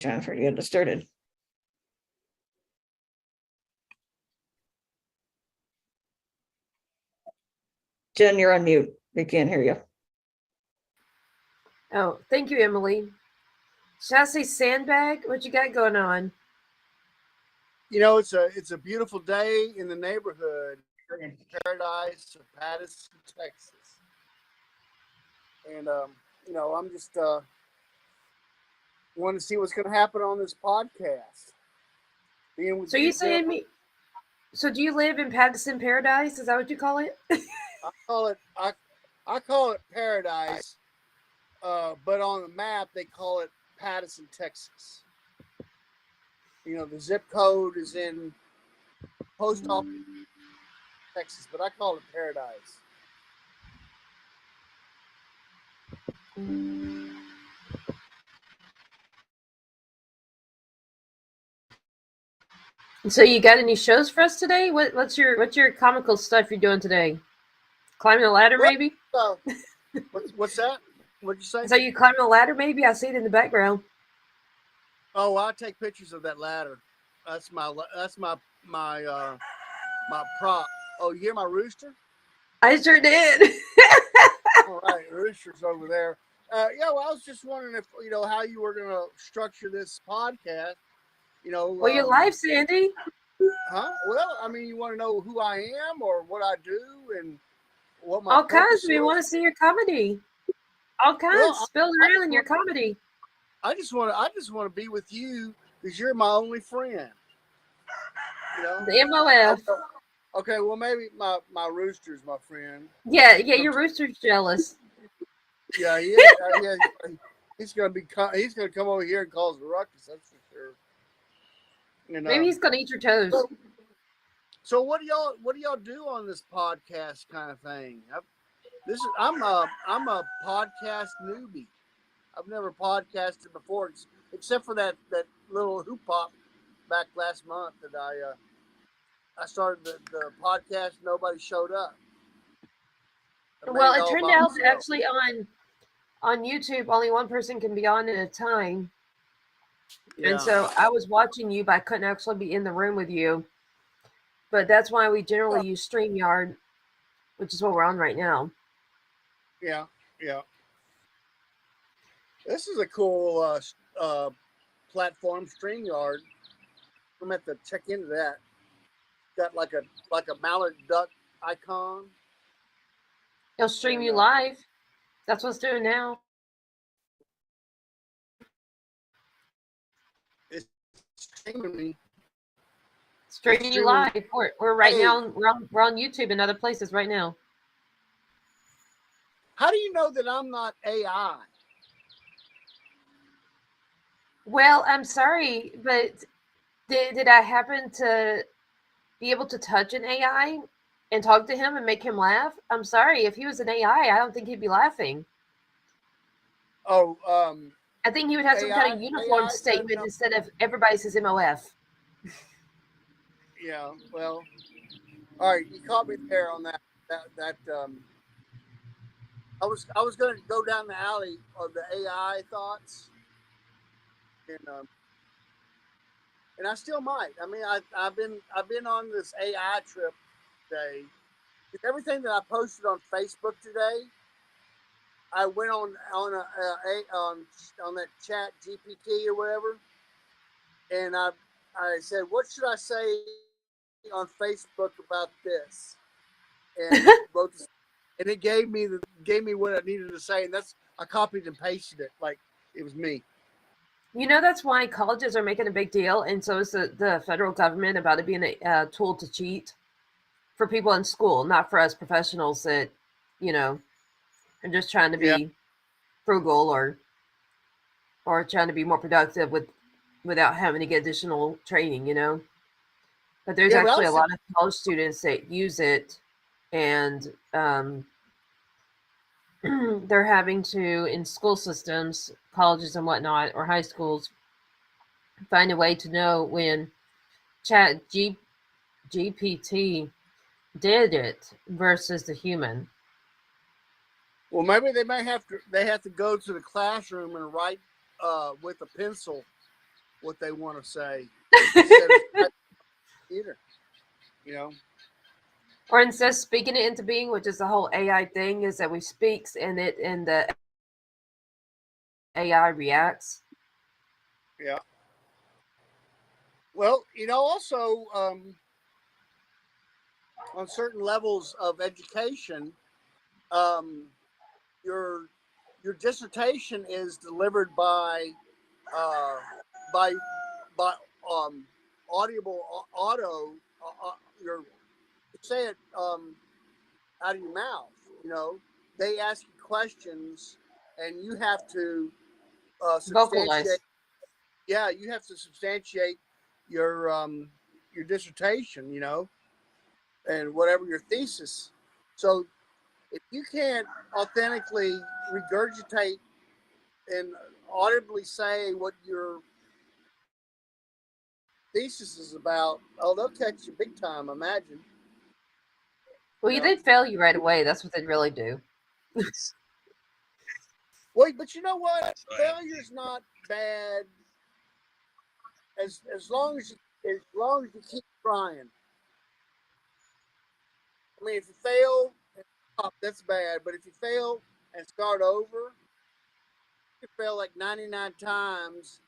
Jennifer, to get us started. Jen, you're on mute. We can't hear you. Oh, thank you, Emily. Should I say sandbag? What you got going on? You know, it's a beautiful day in the neighborhood in Paradise of Patterson, Texas. And you know, I'm just want to see what's going to happen on this podcast. Being with So you saying me? So do you live in Patterson Paradise? Is that what you call it? I call it Paradise, but on the map they call it Patterson, Texas. You know, the zip code is in Post Office, Texas, but I call it Paradise. So you got any shows for us today? What's your comical stuff you're doing today? Climbing a ladder, maybe? What's that? What'd you say? So you climbing a ladder, maybe? I see it in the background. Oh, I take pictures of that ladder. That's my prop. Oh, you hear my rooster? I sure did. All right, rooster's over there. Yeah, well, I was just wondering if how you were gonna structure this podcast. Well, you're live, Sandy. Huh? Well, I mean, you want to know who I am or what I do and what my all kinds. is? We want to see your comedy. All kinds. Well, Spill around in your comedy. I just want to be with you because you're my only friend. The MOF. Okay, well, maybe my rooster's my friend. Yeah, your rooster's jealous. Yeah, he is. He's gonna come over here and cause a ruckus. That's for sure. Maybe he's gonna eat your toes. So what do y'all do on this podcast kind of thing? I'm a podcast newbie. I've never podcasted before, except for that little hoop hop back last month that I started the podcast. Nobody showed up. Well, it turned out actually on YouTube, only one person can be on at a time. Yeah. And so I was watching you, but I couldn't actually be in the room with you. But that's why we generally use StreamYard, which is what we're on right now. Yeah. This is a cool platform, StreamYard. I'm going to have to check into that. Got like a mallard duck icon. It'll stream you live. That's what's doing now. It's streaming me. Streaming you live. We're right now. We're on YouTube and other places right now. How do you know that I'm not AI? Well, I'm sorry, but did I happen to be able to touch an AI and talk to him and make him laugh? I'm sorry. If he was an AI, I don't think he'd be laughing. Oh, I think he would have some kind of uniform statement instead of everybody says MOF. Yeah, well, all right, you caught me there on that. I was going to go down the alley of the AI thoughts, and I still might. I mean, I've been on this AI trip today. Everything that I posted on Facebook today, I went on that Chat GPT or whatever, and I said, what should I say on Facebook about this? And wrote this, and it gave me what I needed to say, and I copied and pasted it like it was me. You know, that's why colleges are making a big deal, and so is the federal government about it being a tool to cheat for people in school, not for us professionals that, are just trying to be frugal or trying to be more productive without having to get additional training, But there's actually a lot of college students that use it, and they're having to, in school systems, colleges and whatnot, or high schools, find a way to know when Chat GPT did it versus the human. Well, maybe they have to go to the classroom and write with a pencil what they want to say instead of theater, you know. Or instead of speaking it into being, which is the whole AI thing, is that we speaks and the AI reacts. Yeah. Well, also on certain levels of education, um, your dissertation is delivered by uh, by by audible auto your say it out of your mouth. They ask you questions, and you have to substantiate. Vocalize. Yeah, you have to substantiate your dissertation. And whatever your thesis. So if you can't authentically regurgitate and audibly say what your thesis is about, oh, they'll catch you big time. Imagine. Well, they'd fail you right away. That's what they'd really do. Well, but you know what? Failure's not bad as long as you keep trying. I mean, if you fail and stop, that's bad. But if you fail and start over, you fail like 99 times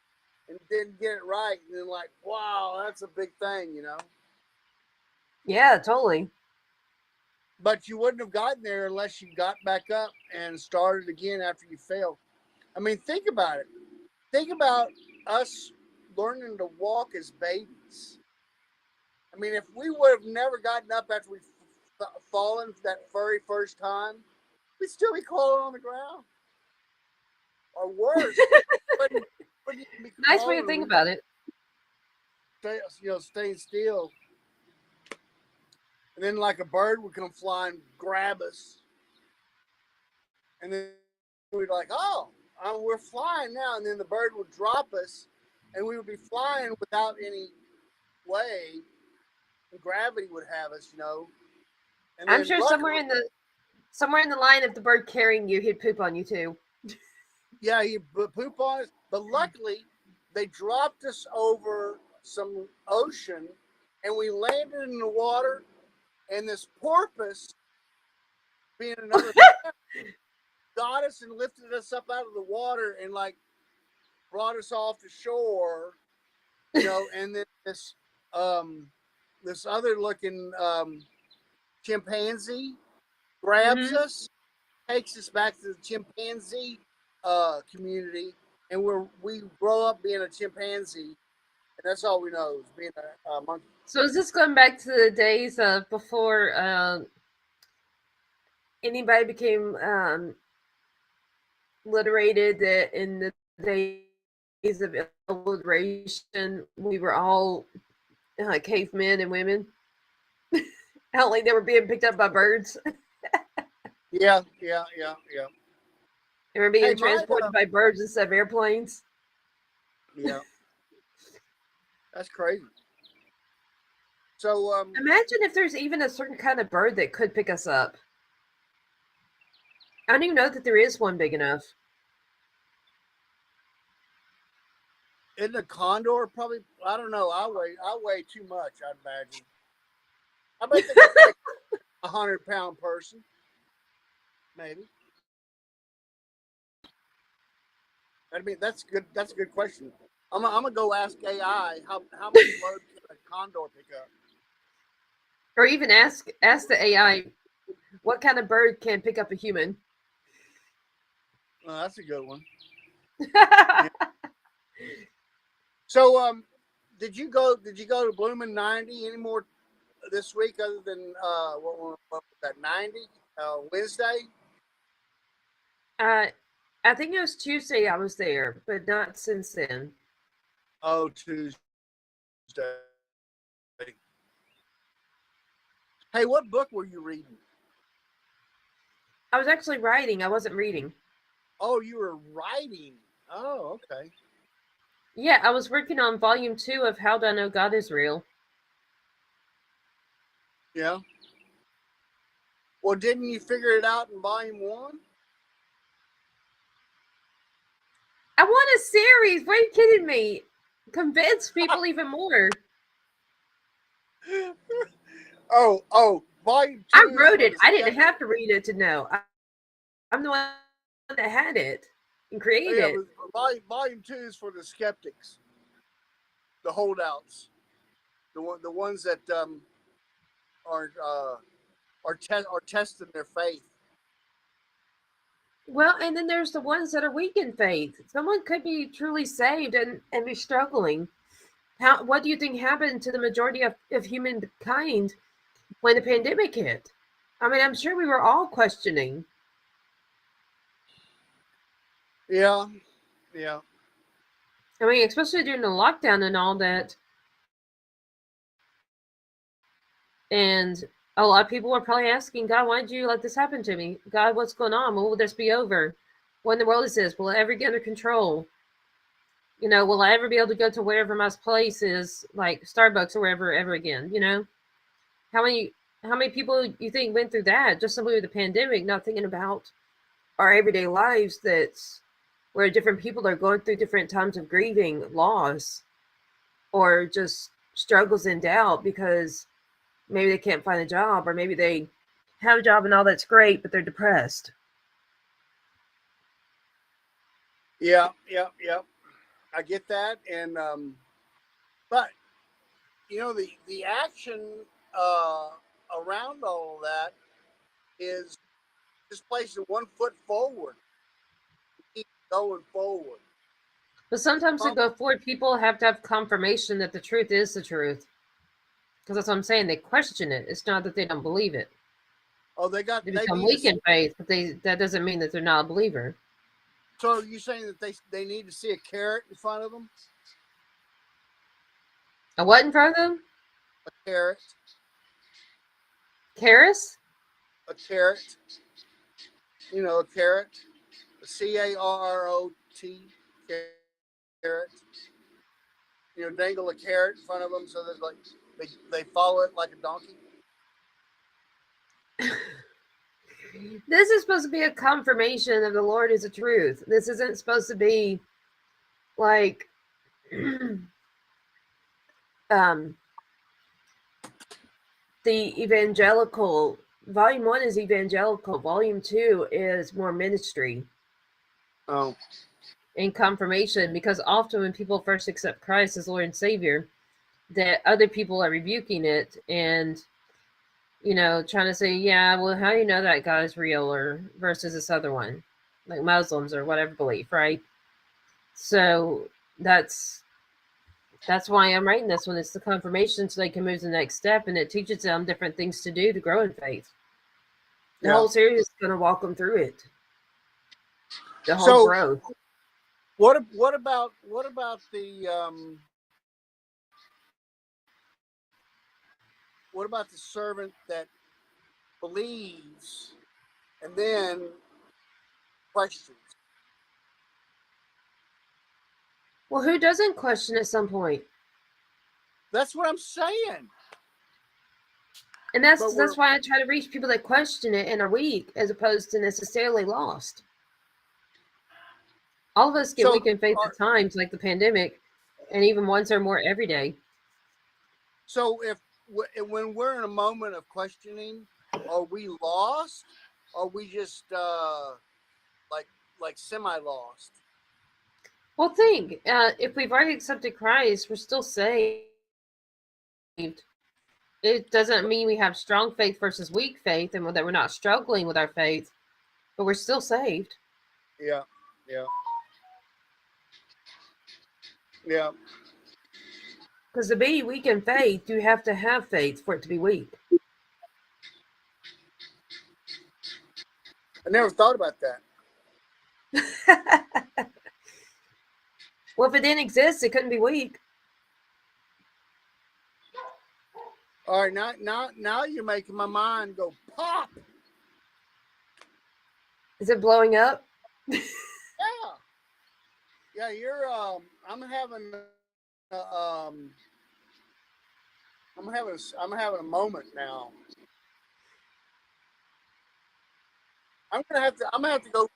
and didn't get it right, and then like, wow, that's a big thing. Yeah, totally. But you wouldn't have gotten there unless you got back up and started again after you failed. I mean, think about it. Think about us learning to walk as babies. I mean, if we would have never gotten up after we fallen that very first time, we'd still be crawling on the ground. Or worse, wouldn't even be Nice way to think about it. Staying still. And then like a bird would come flying, grab us. And then we'd like, oh, we're flying now. And then the bird would drop us and we would be flying without any way. And gravity would have us, And I'm sure somewhere in the line of the bird carrying you, he'd poop on you too. Yeah, he'd poop on us. But luckily, they dropped us over some ocean and we landed in the water. And this porpoise, being another, got us and lifted us up out of the water and like brought us off the shore, And then this other looking chimpanzee grabs us, takes us back to the chimpanzee community, and we grow up being a chimpanzee, and that's all we know is being a monkey. So is this going back to the days of before anybody became literated, that in the days of illiteration, we were all cavemen and women? How like they were being picked up by birds? Yeah. They were being transported by birds instead of airplanes? Yeah. That's crazy. So imagine if there's even a certain kind of bird that could pick us up. I don't even know that there is one big enough. Isn't a condor probably? I don't know. I weigh too much, I'd imagine. I bet they could take a 100-pound person, maybe. I mean, that's good. That's a good question. I'm gonna go ask AI how much load can a condor pick up. Or even ask the AI what kind of bird can pick up a human. Well, that's a good one. Yeah. So, did you go to Bloomin' 90 anymore this week other than what was that 90 Wednesday? I think it was Tuesday I was there, but not since then. Oh, Tuesday. Hey, what book were you reading? I was actually writing. I wasn't reading. Oh, you were writing. Oh, okay. Yeah, I was working on volume 2 of How Do I Know God Is Real. Yeah. Well, didn't you figure it out in volume 1? I want a series. Why are you kidding me? Convince people even more. Oh, volume two. I is wrote for it. the I didn't skeptics. have to read it to know. I'm the one that had it and created Yeah, it. but volume two is for the skeptics, the holdouts, the ones that are are testing their faith. Well, and then there's the ones that are weak in faith. Someone could be truly saved and be struggling. What do you think happened to the majority of humankind when the pandemic hit? I mean, I'm sure we were all questioning. Yeah, yeah. I mean, especially during the lockdown and all that. And a lot of people were probably asking, God, why did you let this happen to me? God, what's going on? When will this be over? What in the world is this? Will it ever get under control? You know, will I ever be able to go to wherever my place is, like Starbucks or wherever, ever again? You know, how many how many people you think went through that just simply with the pandemic, not thinking about our everyday lives? That's where different people are going through different times of grieving, loss, or just struggles and doubt because maybe they can't find a job, or maybe they have a job and all that's great, but they're depressed. Yeah. I get that, and but the action uh, around all of that is just placing one foot forward, keep going forward. But sometimes to Um, go forward, people have to have confirmation that the truth is the truth. Because that's what I'm saying. They question it. It's not that they don't believe it. oh, They they become need to. weak in faith, but that doesn't mean that they're not a believer. So are you saying that they need to see a carrot in front of them? A what in front of them? A carrot, Karis? a carrot. A carrot. CARROT, carrot. Dangle a carrot in front of them so that like they follow it like a donkey. This is supposed to be a confirmation of the Lord is the truth. This isn't supposed to be like um the evangelical. Volume 1 is evangelical. Volume 2 is more ministry Oh, and confirmation, because often when people first accept Christ as Lord and Savior, that other people are rebuking it and trying to say, yeah, well, how do you know that guy's real, or versus this other one, like Muslims or whatever belief, right? So that's why I'm writing this one. It's the confirmation so they can move to the next step, and it teaches them different things to do to grow in faith. The yeah. whole series is going to walk them through it. The whole So growth. what about the servant that believes and then questions? Well, who doesn't question at some point? That's what I'm saying. And But that's why I try to reach people that question it and are weak, as opposed to necessarily lost. All of us get so weak in faith at times, like the pandemic, and even ones are more every day. so if when we're in a moment of questioning, are we lost? Or are we just like semi lost? Well, think if we've already accepted Christ, we're still saved. It doesn't mean we have strong faith versus weak faith, and that we're not struggling with our faith, but we're still saved. Yeah, yeah, yeah. Because to be weak in faith, you have to have faith for it to be weak. I never thought about that. Well, if it didn't exist, it couldn't be weak. All right, now you're making my mind go pop. Is it blowing up? Yeah, yeah. You're I'm having I'm having a moment now. I'm gonna have to go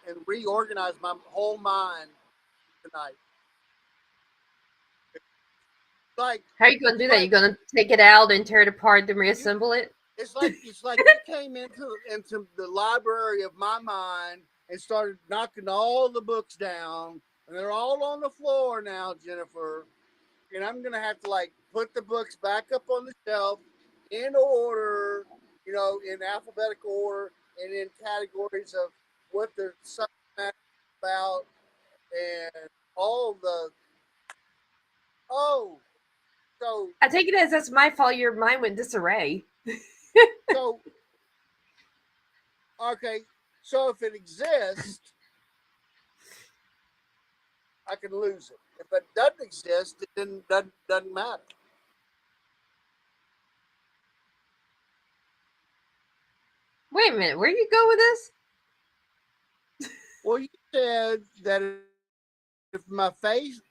and reorganize my whole mind tonight. like How are you going to do that? You're going to take it out and tear it apart and reassemble it? it's like you came into the library of my mind and started knocking all the books down, and they're all on the floor now, Jennifer. And I'm gonna have to like put the books back up on the shelf in order, in alphabetical order and in categories of what they're about, and all the oh, so I take it as that's my fault. Your mind went disarray. so okay. So if it exists, I can lose it. If it doesn't exist, it doesn't matter. Wait a minute. Where you go with this? Well, you said that if my faith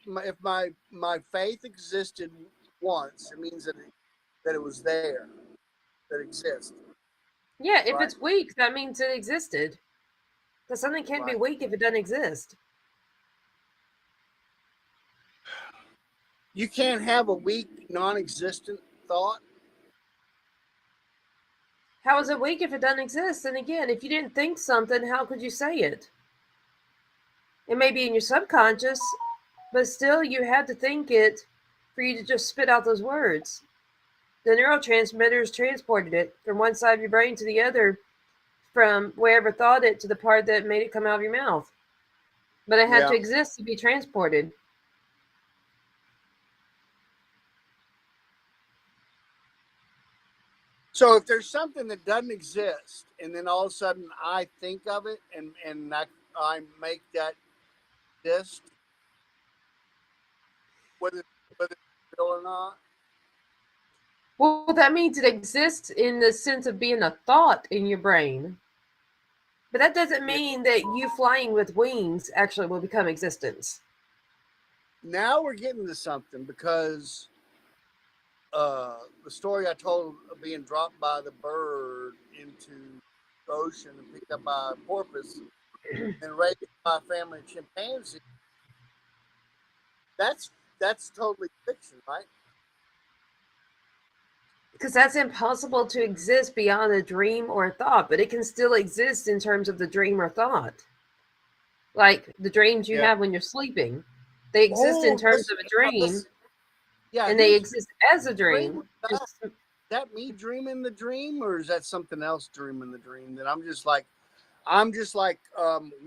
existed once, it means that it was there, that exists. Yeah, if Right. it's weak, that means it existed. Because something can't be Right. weak if it doesn't exist. You can't have a weak, non-existent thought. How is it weak if it doesn't exist? And again, if you didn't think something, how could you say it? It may be in your subconscious, but still you had to think it for you to just spit out those words. The neurotransmitters transported it from one side of your brain to the other, from wherever thought it to the part that made it come out of your mouth. But it had to exist to be transported. So if there's something that doesn't exist, and then all of a sudden I think of it, and I make that exist, whether it's real or not. Well, that means it exists in the sense of being a thought in your brain. But that doesn't mean that you flying with wings actually will become existence. Now we're getting to something, because the story I told of being dropped by the bird into the ocean and picked up by a porpoise and raised by a family of chimpanzees, that's totally fiction, right? Because that's impossible to exist beyond a dream or a thought, but it can still exist in terms of the dream or thought. Like the dreams you have when you're sleeping. They exist in terms of a dream, and they exist as a dream. Is that me dreaming the dream, or is that something else dreaming the dream? That I'm just like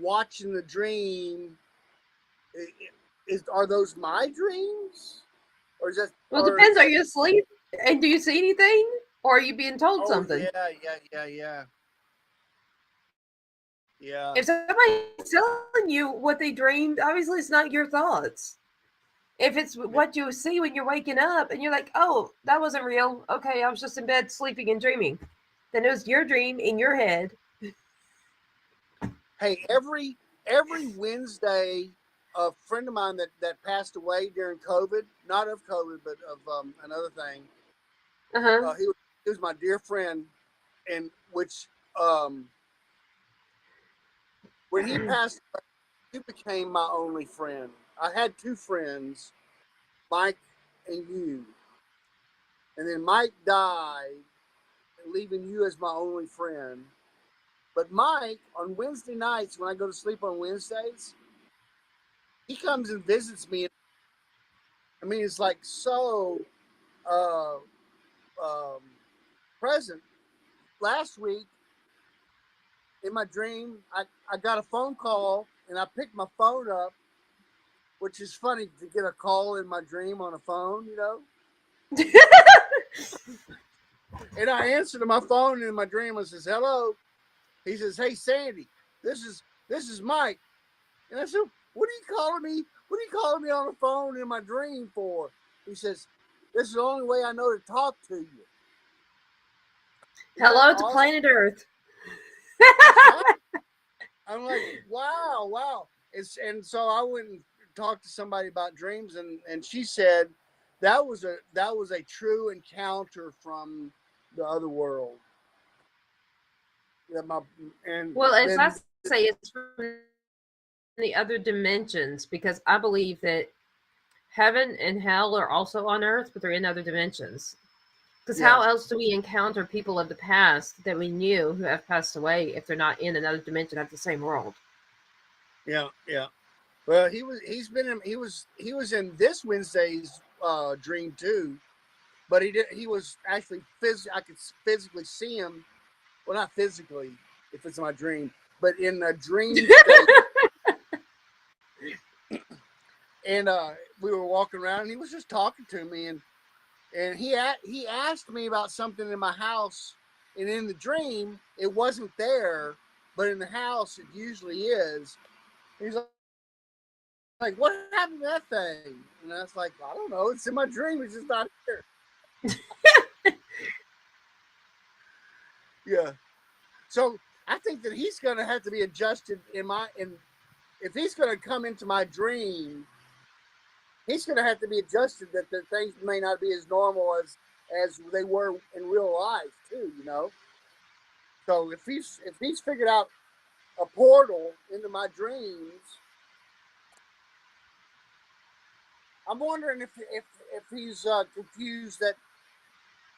watching the dream. Are those my dreams, or is that? Well, it depends. Are you asleep, and do you see anything, or are you being told something? Yeah. If somebody's telling you what they dreamed, obviously it's not your thoughts. If it's what you see when you're waking up and you're like, oh, that wasn't real. Okay, I was just in bed sleeping and dreaming. Then it was your dream in your head. Hey, every Wednesday, a friend of mine that passed away during COVID, not of COVID, but of another thing. He was my dear friend, and which when he passed away, he became my only friend. I had two friends, Mike and you. And then Mike died, leaving you as my only friend. But Mike, on Wednesday nights, when I go to sleep on Wednesdays, he comes and visits me. I mean, it's like so present. Last week, in my dream, I got a phone call, and I picked my phone up, which is funny to get a call in my dream on a phone, And I answered to my phone in my dream and says, hello. He says, hey, Sandy, this is Mike. And I said, what are you calling me? What are you calling me on the phone in my dream for? He says, this is the only way I know to talk to you. Hello to planet Earth. I'm like, wow. And so I went and talked to somebody about dreams, and she said that was a true encounter from the other world. As I say, it's from the other dimensions, because I believe that heaven and hell are also on earth, but they're in other dimensions. Because Yeah. how else do we encounter people of the past that we knew who have passed away if they're not in another dimension of the same world? Yeah, yeah. Well, he was in this Wednesday's dream too, but he was actually I could physically see him. Well, not physically if it's my dream, but in a dream state. And we were walking around, and he was just talking to me, and he asked me about something in my house, and in the dream it wasn't there, but in the house it usually is. He's like, what happened to that thing? And I was like, I don't know. It's in my dream. It's just not here. Yeah. So I think that he's going to have to be adjusted if he's going to come into my dream, he's going to have to be adjusted that the things may not be as normal as they were in real life too, you know? So if he's figured out a portal into my dreams, I'm wondering if he's confused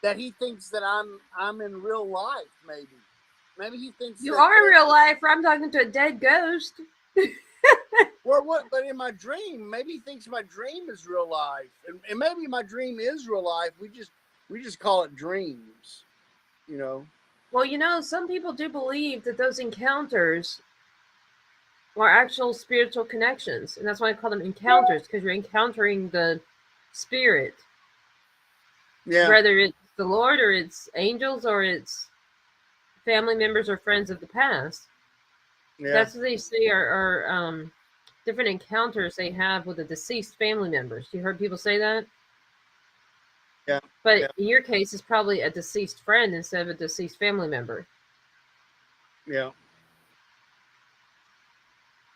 that he thinks that I'm in real life. Maybe he thinks You that, are in real life, or I'm talking to a dead ghost. Well, what? But in my dream, maybe he thinks my dream is real life, and maybe my dream is real life. We just call it dreams, you know. Well, some people do believe that those encounters are actual spiritual connections, and that's why I call them encounters, because you're encountering the spirit, Yeah, whether it's the Lord or it's angels or it's family members or friends of the past. yeah, That's what they say are different encounters they have with the deceased family members. You heard people say that? yeah, But yeah, in your case, it's probably a deceased friend instead of a deceased family member. yeah.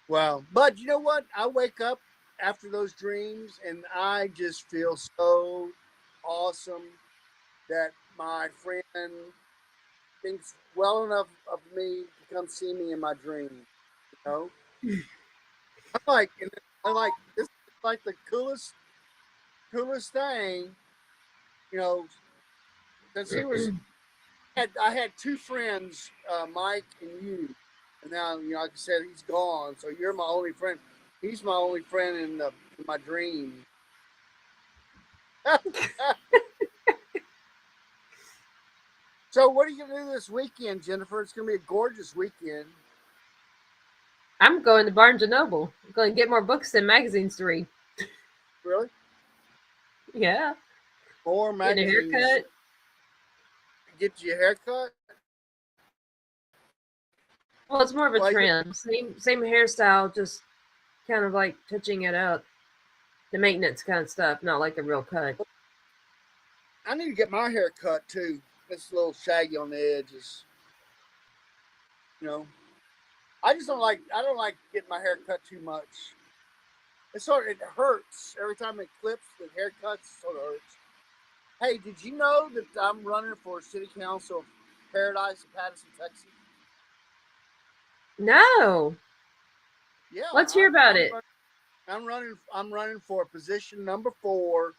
Wow. But you know what? I wake up after those dreams, and I just feel so awesome that my friend thinks well enough of me to come see me in my dream. You know, I'm like this is like the coolest thing. You know, since I had two friends, Mike and you, and now like I said, he's gone. So you're my only friend. He's my only friend in my dream. So what are you gonna do this weekend, Jennifer? It's gonna be a gorgeous weekend. I'm going to Barnes & Noble. I'm going to get more books and magazines to read. Really? Yeah. More Get a magazines. haircut. Get you a haircut. Well, it's more of a Well, trim. Same hairstyle, just kind of like touching it up. The maintenance kind of stuff, not like a real cut. I need to get my hair cut too. It's a little shaggy on the edges. You know, I don't like getting my hair cut too much. It hurts every time it clips. The haircuts sort of hurts. Hey, did you know that I'm running for City Council of Paradise in Patterson, Texas? No. Yeah, Let's hear about it. I'm running for position number 4.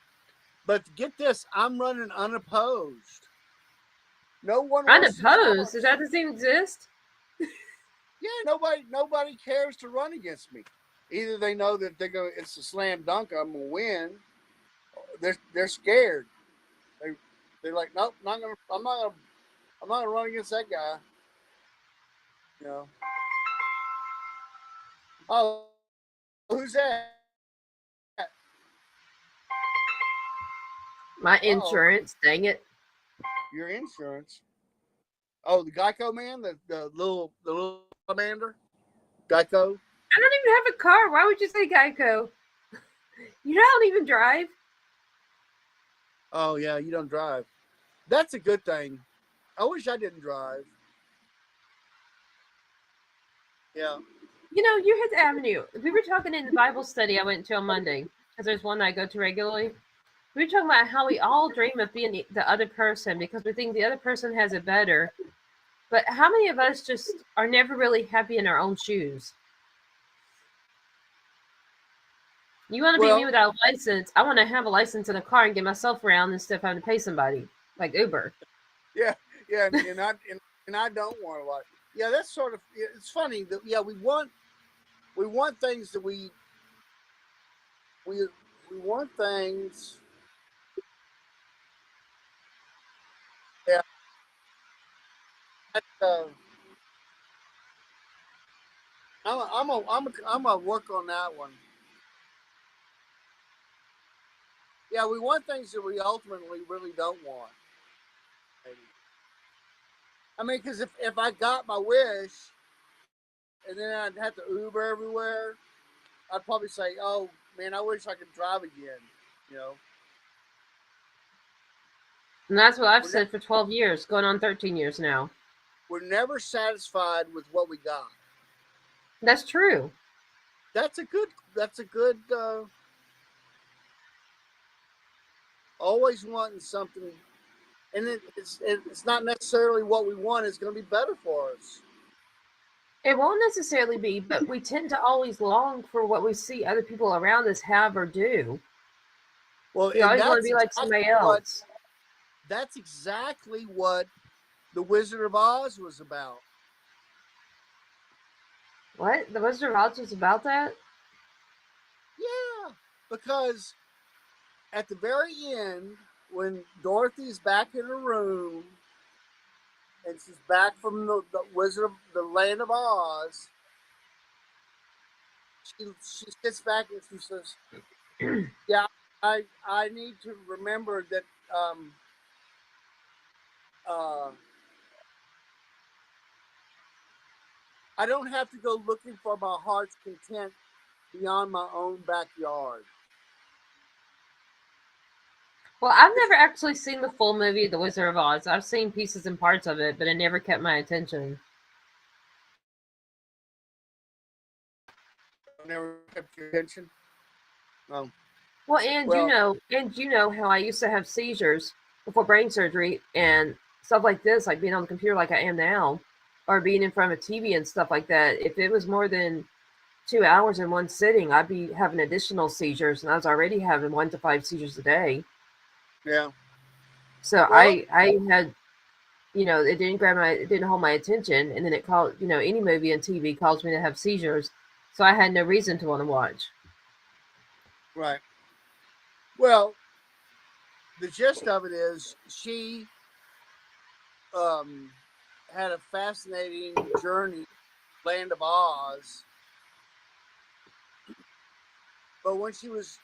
But get this, I'm running unopposed. No one wants to Unopposed? challenge. Does that doesn't even exist? Yeah, nobody cares to run against me. Either they know that it's a slam dunk, I'm gonna win. They're scared. They're like, nope, I'm not gonna run against that guy. You know. Oh, who's that? My Uh-oh. insurance, dang it. Your insurance. Oh, the Geico man, the little commander, Geico. I don't even have a car. Why would you say Geico? You don't even drive. Oh yeah, you don't drive. That's a good thing. I wish I didn't drive. Yeah. You hit the avenue. We were talking in the Bible study I went to on Monday, because there's one I go to regularly. We were talking about how we all dream of being the other person because we think the other person has it better. But how many of us just are never really happy in our own shoes? You want to be Well- me without a license? I want to have a license in a car and get myself around instead of having to pay somebody like Uber. Yeah, and I don't want to like. Yeah, that's sort of. It's funny that we want things that we want things. Yeah, that, I'm a work on that one. Yeah, we want things that we ultimately really don't want. Maybe. I mean, because if I got my wish, and then I'd have to Uber everywhere, I'd probably say, "Oh man, I wish I could drive again." You know, And that's what I've we're, said for 12 years, going on 13 years now. we're never satisfied with what we got. That's true. That's a good. Always wanting something, and it's not necessarily what we want. It's going to be better for us. It won't necessarily be, but we tend to always long for what we see other people around us have or do. Well, You and always want to be like somebody else. That's exactly what the Wizard of Oz was about. What? The Wizard of Oz was about that? Yeah, because at the very end, when Dorothy's back in her room and she's back from the Wizard of the Land of Oz, she sits back and she says, "Yeah, I need to remember that uh, I don't have to go looking for my heart's content beyond my own backyard." Well, I've never actually seen the full movie, The Wizard of Oz. I've seen pieces and parts of it, but it never kept my attention. Never kept your attention. No. Well, and Well, you know how I used to have seizures before brain surgery and stuff like this, like being on the computer like I am now, or being in front of a TV and stuff like that. If it was more than 2 hours in one sitting, I'd be having additional seizures, and I was already having 1 to 5 seizures a day. yeah. So Well, I had, it didn't hold my attention, and then it called, any movie and TV caused me to have seizures, so I had no reason to want to watch. right. Well, the gist of it is she um, had a fascinating journey, Land of Oz. But when she was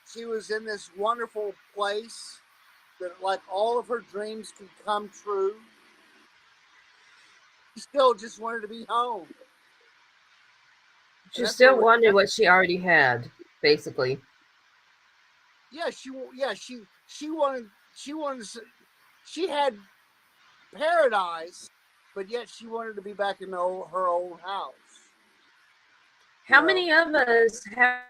in this wonderful place that like all of her dreams could come true, she still just wanted to be home. She And that's still what wanted what she already had, basically. yeah, she wanted she had paradise, but yet she wanted to be back in her old house. How many of us have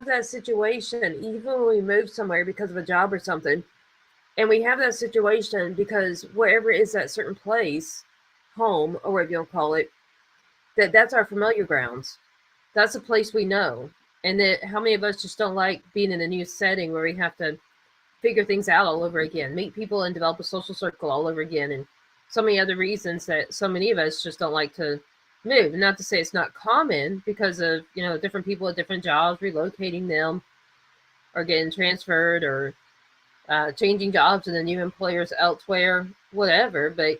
that situation, even when we move somewhere because of a job or something, and we have that situation because wherever is that certain place, home or whatever you'll call it, that's our familiar grounds. That's a place we know. And that how many of us just don't like being in a new setting where we have to figure things out all over again, meet people and develop a social circle all over again, and so many other reasons that so many of us just don't like to move. And not to say it's not common because of, different people at different jobs, relocating them or getting transferred or changing jobs and the new employers elsewhere, whatever. But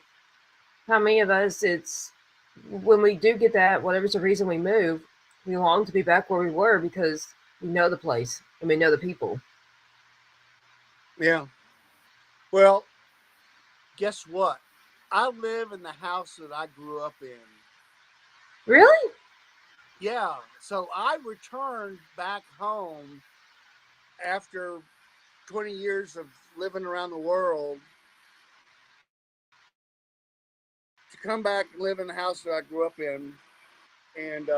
how many of us, it's when we do get that, whatever's the reason we move, we long to be back where we were because we know the place and we know the people. Yeah. Well, guess what? I live in the house that I grew up in. Really? Yeah. So I returned back home after 20 years of living around the world to come back and live in the house that I grew up in. And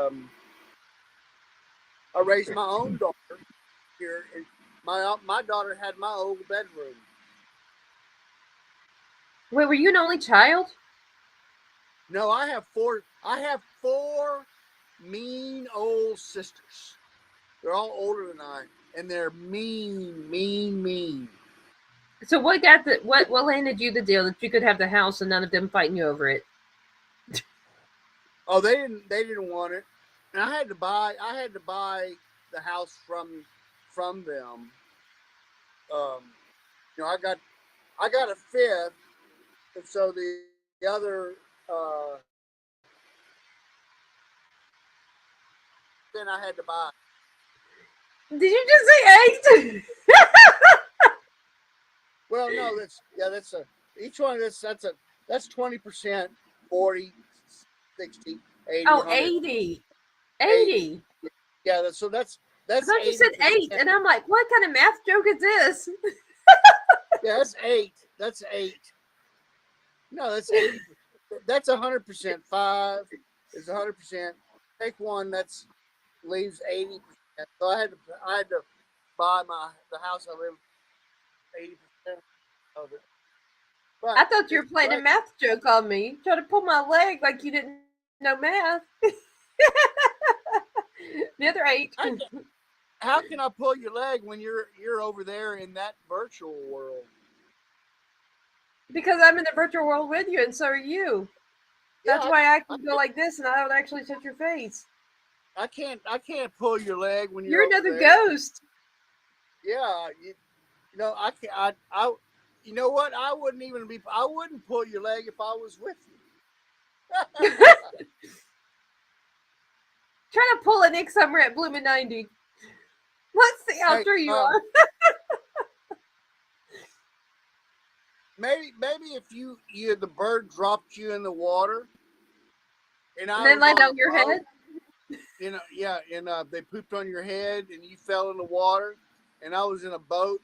I raised my own daughter here. And my daughter had my old bedroom. Wait, were you an only child? No, I have four mean old sisters. They're all older than I, and they're mean. So what landed you the deal that you could have the house and none of them fighting you over it? Oh, they didn't want it, and I had to buy the house from them. I got a fifth, and so the other then I had to buy. Did you just say 8? Well, no, that's each one. That's 20%, 40, 60, 80, Oh, 100, 80. 80. Yeah, that's I thought you said 8, 80%. and I'm like, what kind of math joke is this? Yeah, that's 8. That's 8. No, that's 80. That's 100%. 5 is 100%. Take one, that's leaves 80%. So I had to buy the house I live 80% of it. But I thought you were it's playing a great. math joke on me. Trying to pull my leg like you didn't know math. The other 8. How can I pull your leg when you're over there in that virtual world? Because I'm in the virtual world with you, and so are you. That's Yeah, why I can go like this, and I don't actually touch your face. I can't pull your leg when You're over another there. ghost. Yeah, I can't. I you know what? I wouldn't pull your leg if I was with you. Trying to pull a Nick somewhere at Bloomin' 90. Let's see how Hey, true you are. maybe if the bird dropped you in the water, and I And then was land on on a your boat, head. and they pooped on your head, and you fell in the water, and I was in a boat.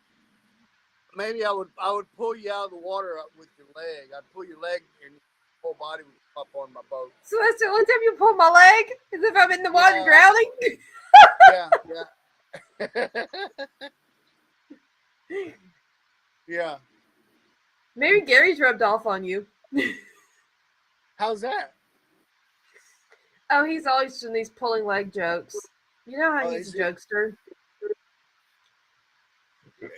Maybe I would pull you out of the water with your leg. I'd pull your leg, and your whole body would up on my boat. So that's the only time you pull my leg? As if I'm in the water Yeah. drowning? Yeah. Maybe Gary's rubbed off on you. How's that? Oh, he's always doing these pulling leg jokes. You know how Oh, he's is a he? jokester.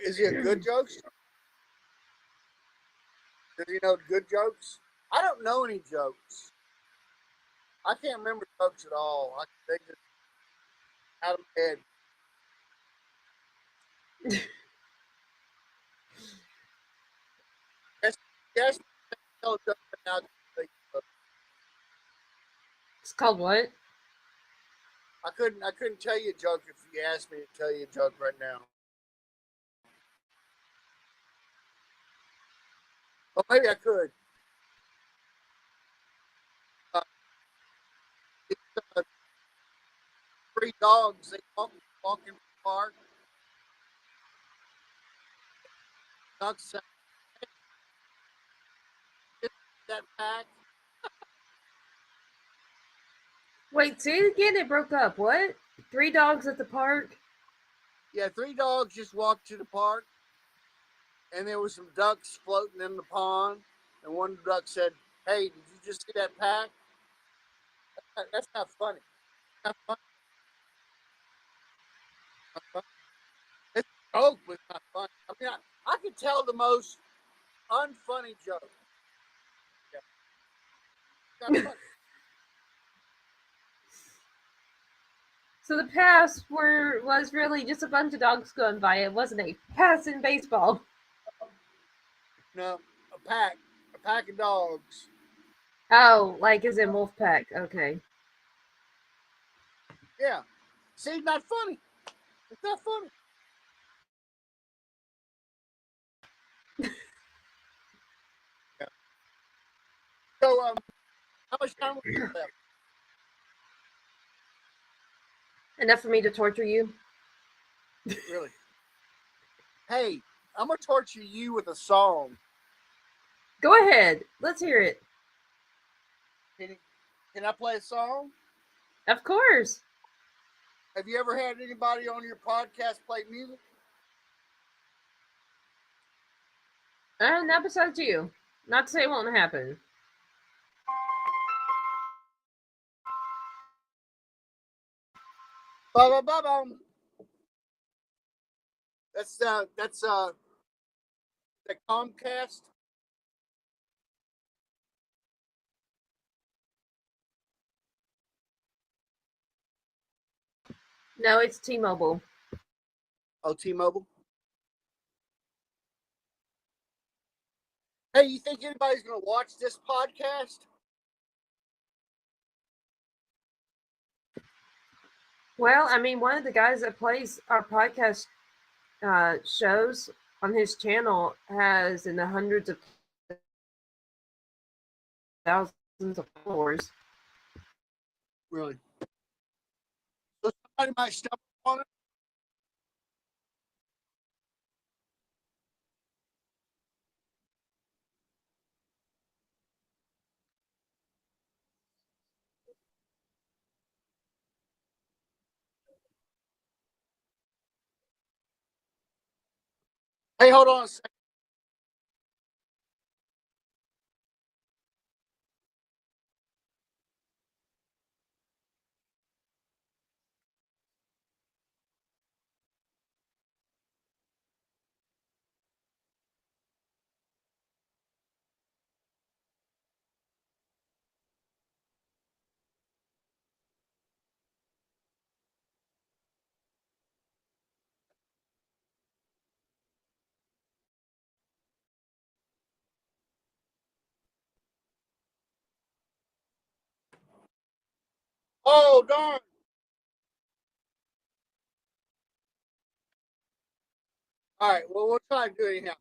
Is he a good jokester? Does he know good jokes? I don't know any jokes. I can't remember jokes at all. They just out of my head. Yes, tell a joke right now. It's called what? I couldn't tell you a joke if you asked me to tell you a joke right now. Well, maybe I could. Uh, it's, 3 dogs. They walk in the park. Ducks say, "Get that pack." Wait, say it again. It broke up. What? 3 dogs at the park? Yeah, 3 dogs just walked to the park, and there was some ducks floating in the pond. And one duck said, "Hey, did you just see that pack?" That's not funny. Not funny. Not funny. It's a joke, but it's not funny. I mean, I could tell the most unfunny joke. Yeah, it's not funny. So the pass was really just a bunch of dogs going by. It wasn't a pass in baseball. No, a pack of dogs. Oh, like as in Wolfpack. Okay. Yeah. See, not funny. It's not funny. Yeah. So, how much time we got left? Enough for me to torture you? Really? Hey, I'm gonna torture you with a song. Go ahead. Let's hear it. Can I play a song? Of course. Have you ever had anybody on your podcast play music? Not besides you. Not to say it won't happen. Ba ba ba bum. That's the Comcast. No, it's T-Mobile. Oh, T-Mobile. Hey, you think anybody's going to watch this podcast? Well, I mean, one of the guys that plays our podcast shows on his channel has in the hundreds of thousands of followers. Really? So somebody might stumble on it. Hey, hold on a second. Oh, darn. All right. Well, we'll try to do it anyhow.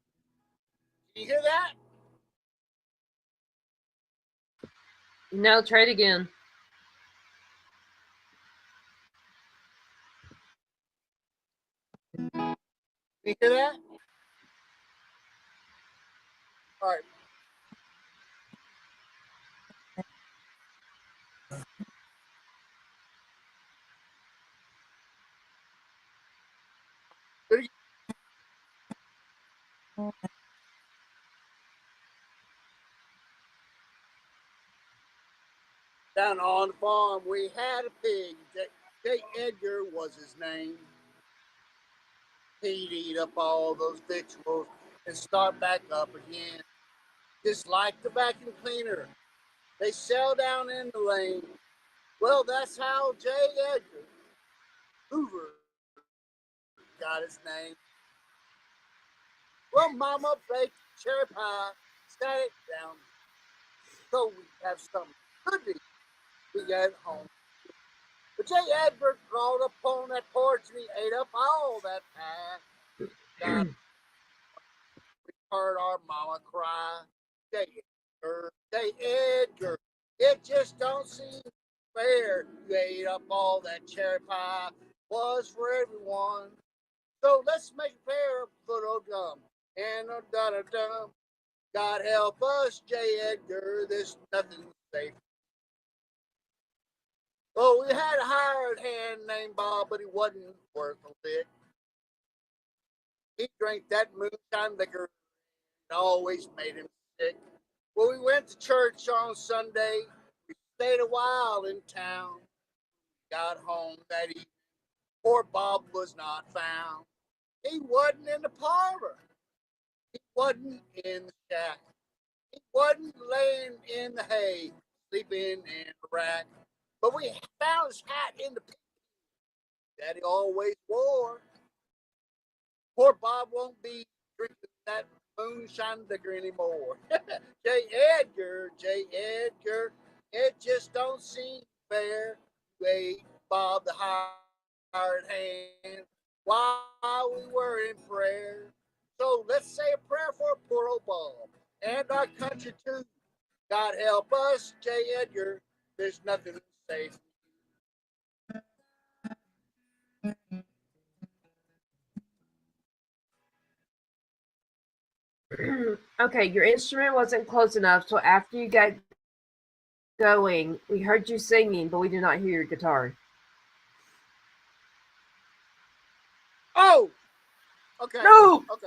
Can you hear that? No, try it again. Can you hear that? All right. Do it again. Down on the farm, we had a pig. J. Edgar was his name. He'd eat up all those victuals and start back up again. Just like the vacuum cleaner, they sell down in the lane. Well, that's how J. Edgar Hoover got his name. Well, Mama baked cherry pie, sat it down, so we have some good to eat. We got home. But J. Edgar crawled up on that porch and he ate up all that pie. God, we heard our mama cry. J. Edgar, J. Edgar, it just don't seem fair. You ate up all that cherry pie. Was for everyone. So let's make it fair, little dumb. And a da da dum. God help us, J. Edgar. There's nothing safe. Well, we had a hired hand named Bob, but he wasn't worth a lick. He drank that moonshine liquor and always made him sick. Well, we went to church on Sunday. We stayed a while in town. Got home that evening. Poor Bob was not found. He wasn't in the parlor. He wasn't in the shack. He wasn't laying in the hay, sleeping in the rack. But we found his hat in the pit that he always wore. Poor Bob won't be drinking that moonshine liquor anymore. J. Edgar, J. Edgar, it just don't seem fair. Wait, Bob the hired hand while we were in prayer. So let's say a prayer for poor old Bob and our country too. God help us, J. Edgar. There's nothing safe. Okay, your instrument wasn't close enough, so after you got going, we heard you singing, but we did not hear your guitar. Oh, okay. No! Okay.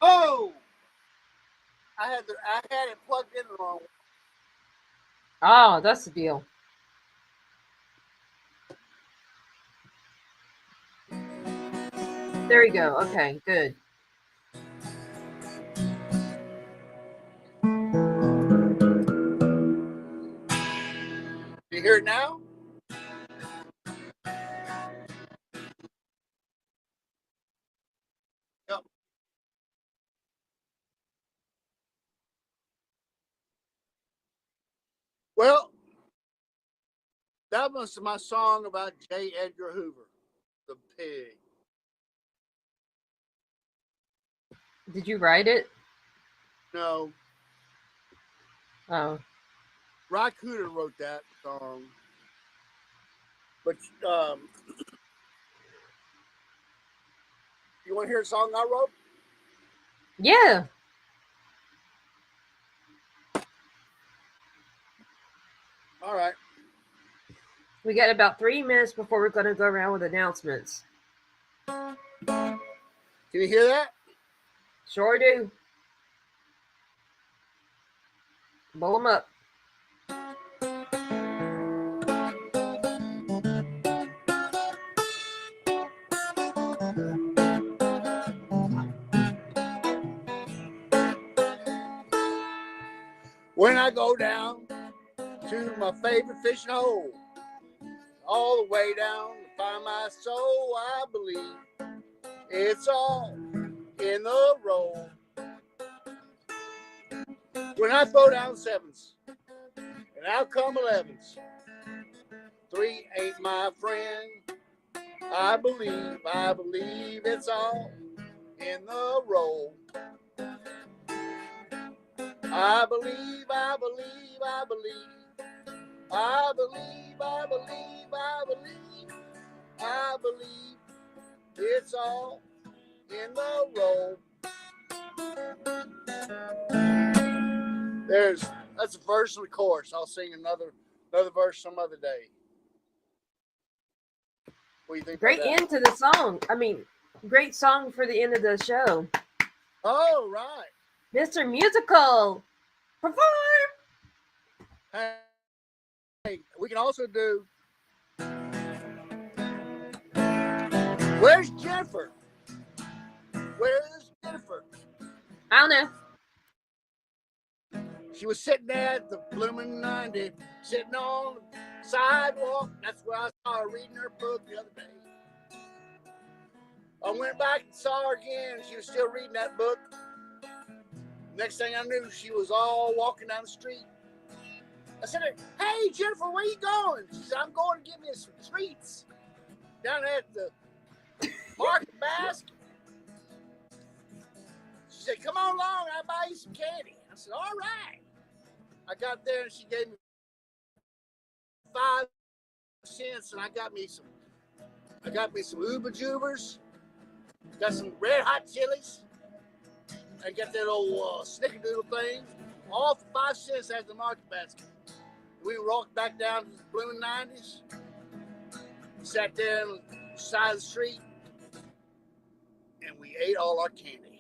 Oh, I had it plugged in the wrong way. Oh, that's the deal. There you go. Okay, good. You hear it now? Yep. Well, that was my song about J. Edgar Hoover, the pig. Did you write it? No, Oh, Ry Cooder wrote that song. But you want to hear a song I wrote? yeah. All right. We got about 3 minutes before we're going to go around with announcements. Can you hear that? Sure do. Blow them up. When I go down to my favorite fishing hole, all the way down to find my soul, I believe it's all in the roll. When I throw down sevens and out come 11s, 3 ain't my friend. I believe it's all in the roll. I believe it's all in the roll. That's a verse and a chorus. I'll sing another verse some other day. What do you think? Great about that? end to the song. I mean, great song for the end of the show. Oh, right. Mr. Musical, perform. Hey, we can also do. Where's Jennifer? Where's Jennifer? I don't know. She was sitting there at the blooming 90, sitting on the sidewalk. That's where I saw her reading her book the other day. I went back and saw her again. She was still reading that book. Next thing I knew, she was all walking down the street. I said, "Hey, Jennifer, where you going?" She said, "I'm going to get me some treats down at the market basket." She said, "Come on along, I'll buy you some candy." I said, "All right." I got there and she gave me 5 cents, and I got me some Uber Jubers, got some red hot chilies, I got that old snickerdoodle thing, all for 5 cents at the market basket. We walked back down to the blooming 90s, sat there on the side of the street, and we ate all our candy.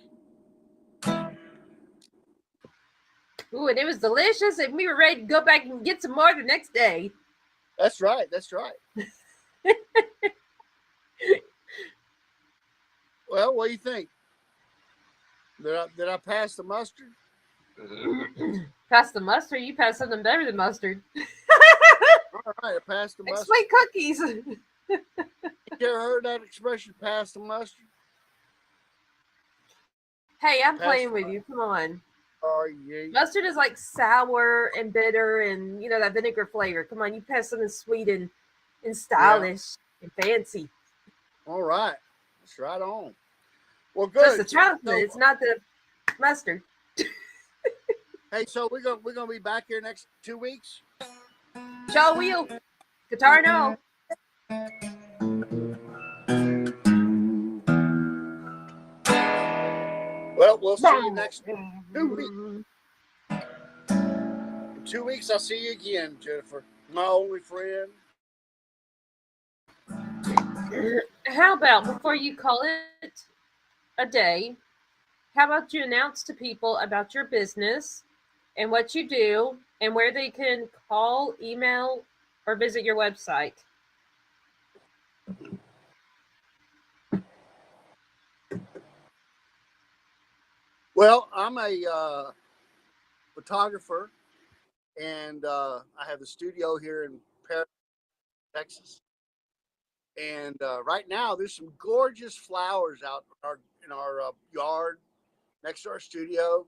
Ooh, and it was delicious, and we were ready to go back and get some more the next day. That's right. That's right. Well, what do you think? Did I pass the mustard? Pass the mustard? You passed something better than mustard. All right, I passed the Like mustard. sweet cookies. You ever heard that expression, pass the mustard? Hey, I'm Pass playing the with you. Come on. Oh, yeah. Mustard is like sour and bitter and, you know, that vinegar flavor. Come on, you pass something sweet and stylish and fancy. All right. That's right on. Well, Just good. the chocolate. So, It's not the mustard. hey, so we're gonna be back here next 2 weeks. Show wheel. Guitar no. Well, we'll see you next 2 weeks. In 2 weeks, I'll see you again, Jennifer, my only friend. How about before you call it a day, how about you announce to people about your business and what you do and where they can call, email, or visit your website? Well, I'm a photographer, and I have a studio here in Paris, Texas. And right now, there's some gorgeous flowers out in our yard next to our studio,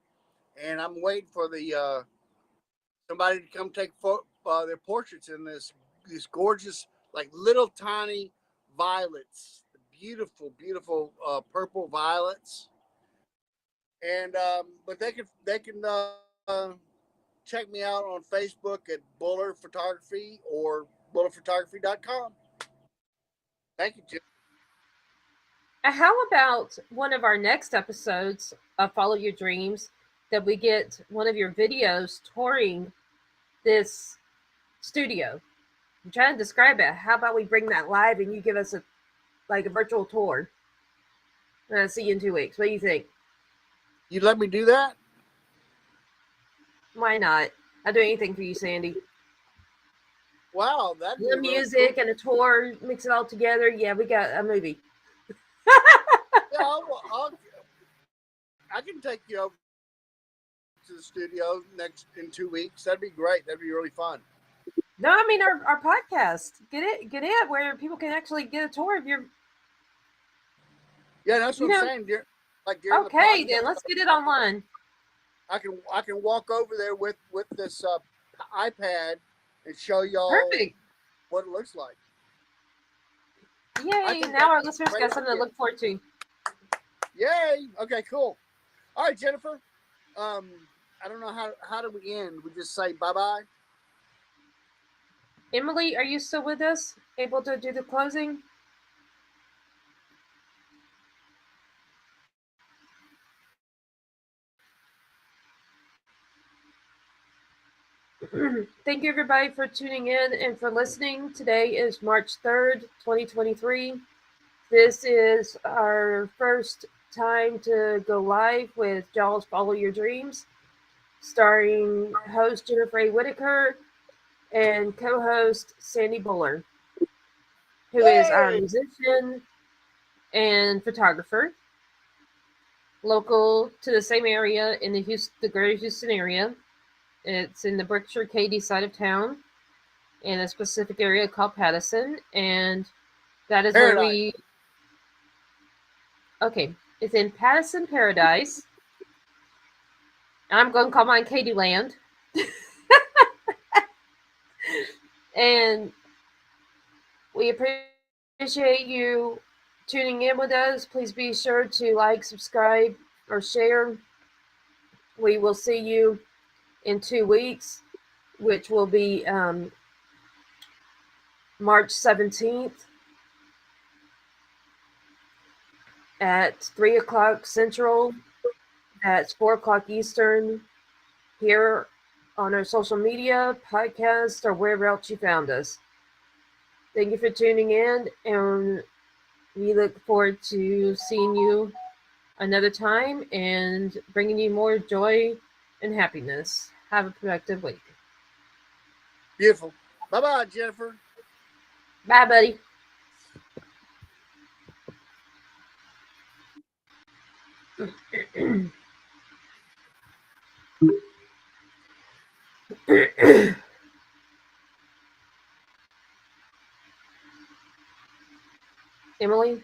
and I'm waiting for the somebody to come take their portraits in these gorgeous, like little tiny violets, beautiful, beautiful purple violets. And but they can check me out on Facebook at Buller Photography or bullerphotography.com. Thank you, Jim. How about one of our next episodes of Follow Your Dreams that we get one of your videos touring this studio? I'm trying to describe it. How about we bring that live and you give us a virtual tour? See you in 2 weeks. What do you think? You let me do that? Why not? I'll do anything for you, Sandy. Wow, that'd be The really music cool. and a tour, mix it all together. Yeah, we got a movie. Yeah, I can take you over to the studio in 2 weeks. That'd be great. That'd be really fun. No, I mean our podcast. Get it where people can actually get a tour of your. Yeah, that's what I'm saying. During Okay, the then let's get it online. I can walk over there with this iPad and show y'all Perfect. what it looks like. Yay! think Now our that's a listeners great got something to idea. look forward to. Yay! Okay, cool. All right, Jennifer. I don't know how do we end? We just say bye-bye. Emily, are you still with us? Able to do the closing? Thank you, everybody, for tuning in and for listening. Today is March 3rd, 2023. This is our first time to go live with Jaws Follow Your Dreams, starring host Jennifer A. Whitaker and co-host Sandy Buller, who is our Yay! musician and photographer, local to the same area in the greater Houston area. It's in the Berkshire Katy side of town, in a specific area called Pattison, and that is Paradise. where we. Okay, it's in Pattison Paradise. I'm going to call mine Katy Land. And we appreciate you tuning in with us. Please be sure to like, subscribe, or share. We will see you in 2 weeks, which will be March 17th at 3 o'clock Central. That's 4 o'clock Eastern, here on our social media, podcast, or wherever else you found us. Thank you for tuning in, and we look forward to seeing you another time and bringing you more joy and happiness. Have a productive week. Beautiful. Bye-bye, Jennifer. Bye, buddy. Emily?